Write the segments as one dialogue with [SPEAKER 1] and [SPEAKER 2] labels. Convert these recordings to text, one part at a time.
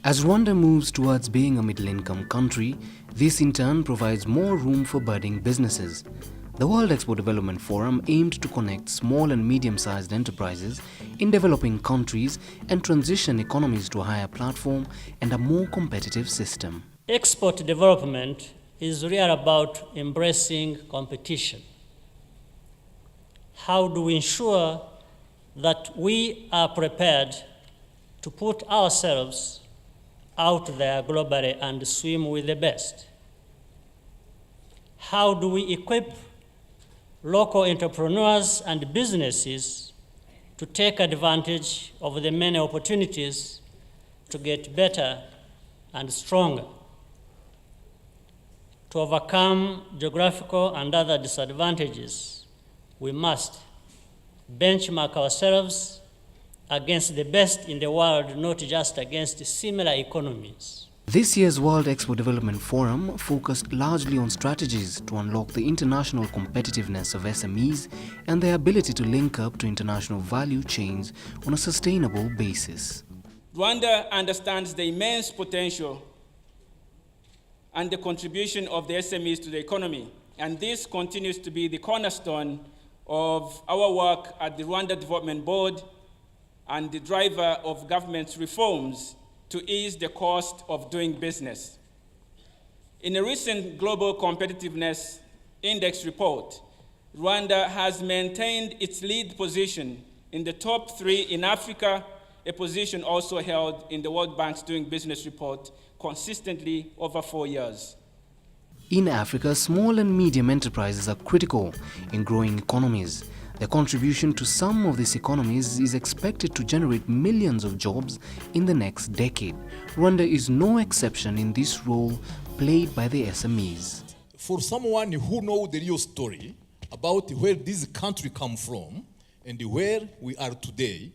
[SPEAKER 1] As Rwanda moves towards being a middle-income country, this in turn provides more room for budding businesses. The World Expo Development Forum aimed to connect small and medium-sized enterprises in developing countries and transition economies to a higher platform and a more competitive system.
[SPEAKER 2] Export development is really about embracing competition. How do we ensure that we are prepared to put ourselves out there globally and swim with the best? How do we equip local entrepreneurs and businesses to take advantage of the many opportunities to get better and stronger, to overcome geographical and other disadvantages? We must benchmark ourselves against the best in the world, not just against similar economies.
[SPEAKER 1] This year's World Expo Development Forum focused largely on strategies to unlock the international competitiveness of SMEs and their ability to link up to international value chains on a sustainable basis.
[SPEAKER 3] Rwanda understands the immense potential and the contribution of the SMEs to the economy, and this continues to be the cornerstone of our work at the Rwanda Development Board and the driver of government's reforms to ease the cost of doing business. In a recent Global Competitiveness Index report, Rwanda has maintained its lead position in the top 3 in Africa, a position also held in the World Bank's Doing Business report consistently over 4 years.
[SPEAKER 1] In Africa, small and medium enterprises are critical in growing economies. Their contribution to some of these economies is expected to generate millions of jobs in the next decade. Rwanda is no exception in this role played by the SMEs.
[SPEAKER 4] For someone who knows the real story about where this country comes from and where we are today,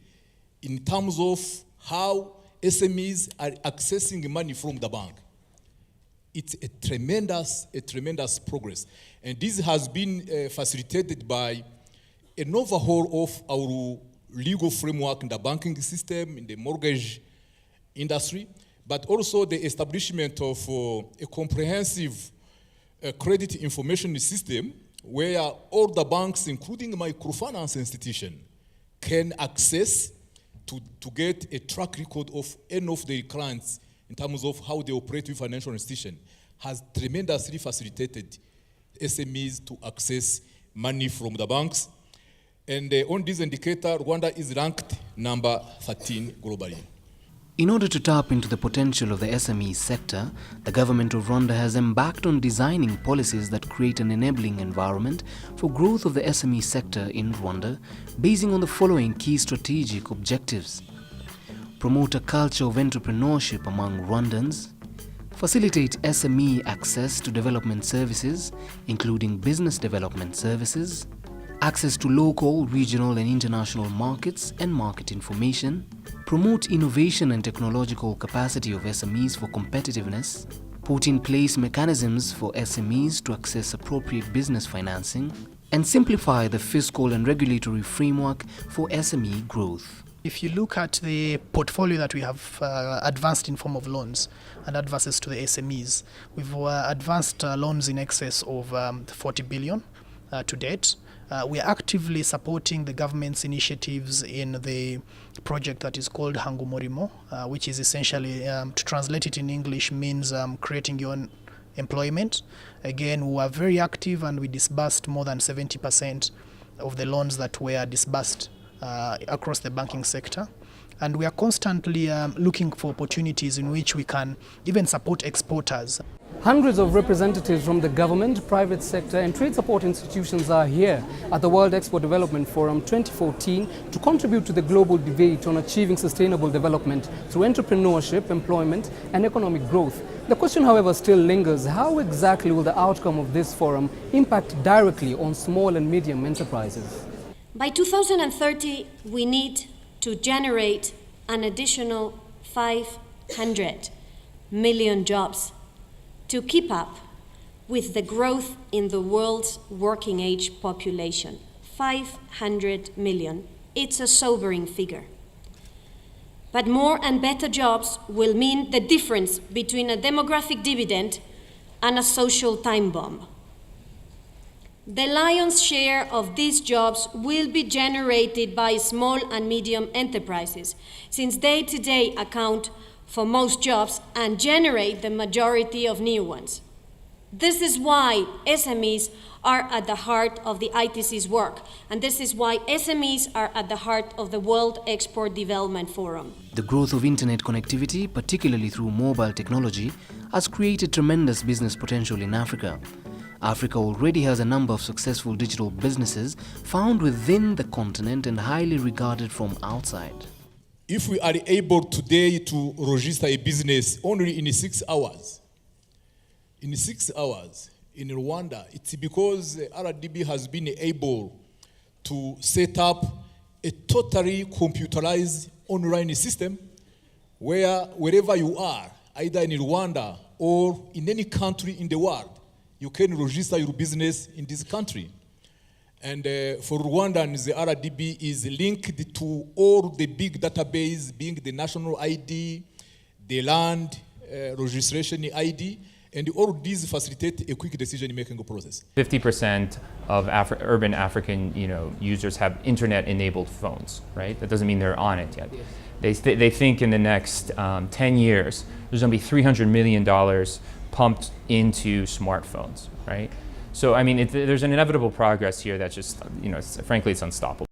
[SPEAKER 4] in terms of how SMEs are accessing money from the bank, it's a tremendous progress. And this has been facilitated by an overhaul of our legal framework in the banking system, in the mortgage industry, but also the establishment of a comprehensive credit information system where all the banks, including microfinance institutions, can access to get a track record of any of their clients in terms of how they operate with financial institutions, has tremendously facilitated SMEs to access money from the banks. And on this indicator, Rwanda is ranked number 13 globally.
[SPEAKER 1] In order to tap into the potential of the SME sector, the government of Rwanda has embarked on designing policies that create an enabling environment for growth of the SME sector in Rwanda, basing on the following key strategic objectives: promote a culture of entrepreneurship among Rwandans, facilitate SME access to development services, including business development services, access to local, regional and international markets and market information, promote innovation and technological capacity of SMEs for competitiveness, put in place mechanisms for SMEs to access appropriate business financing, and simplify the fiscal and regulatory framework for SME growth.
[SPEAKER 5] If you look at the portfolio that we have advanced in form of loans and advances to the SMEs, we've advanced loans in excess of 40 billion to date. We are actively supporting the government's initiatives in the project that is called Hangu Murimo, which is essentially, to translate it in English, means creating your own employment. Again, we are very active and we disbursed more than 70% of the loans that were disbursed across the banking sector. And we are constantly looking for opportunities in which we can even support exporters.
[SPEAKER 6] Hundreds of representatives from the government, private sector and trade support institutions are here at the World Expo Development Forum 2014 to contribute to the global debate on achieving sustainable development through entrepreneurship, employment and economic growth. The question, however, still lingers: how exactly will the outcome of this forum impact directly on small and medium enterprises?
[SPEAKER 7] By 2030, we need to generate an additional 500 million jobs to keep up with the growth in the world's working age population. 500 million. It's a sobering figure. But more and better jobs will mean the difference between a demographic dividend and a social time bomb. The lion's share of these jobs will be generated by small and medium enterprises, since they today account for most jobs and generate the majority of new ones. This is why SMEs are at the heart of the ITC's work, and this is why SMEs are at the heart of the World Export Development Forum.
[SPEAKER 1] The growth of internet connectivity, particularly through mobile technology, has created tremendous business potential in Africa. Africa already has a number of successful digital businesses found within the continent and highly regarded from outside.
[SPEAKER 4] If we are able today to register a business only in 6 hours, in Rwanda, it's because RDB has been able to set up a totally computerized online system where wherever you are, either in Rwanda or in any country in the world, you can register your business in this country. And for Rwandans, the RDB is linked to all the big database, being the national ID, the land registration ID, and all these facilitate a quick decision-making process.
[SPEAKER 8] 50% of urban African users have internet-enabled phones, right? That doesn't mean they're on it yet. They think in the next 10 years, there's going to be $300 million pumped into smartphones, right? So, I mean, there's an inevitable progress here that's just, frankly, it's unstoppable.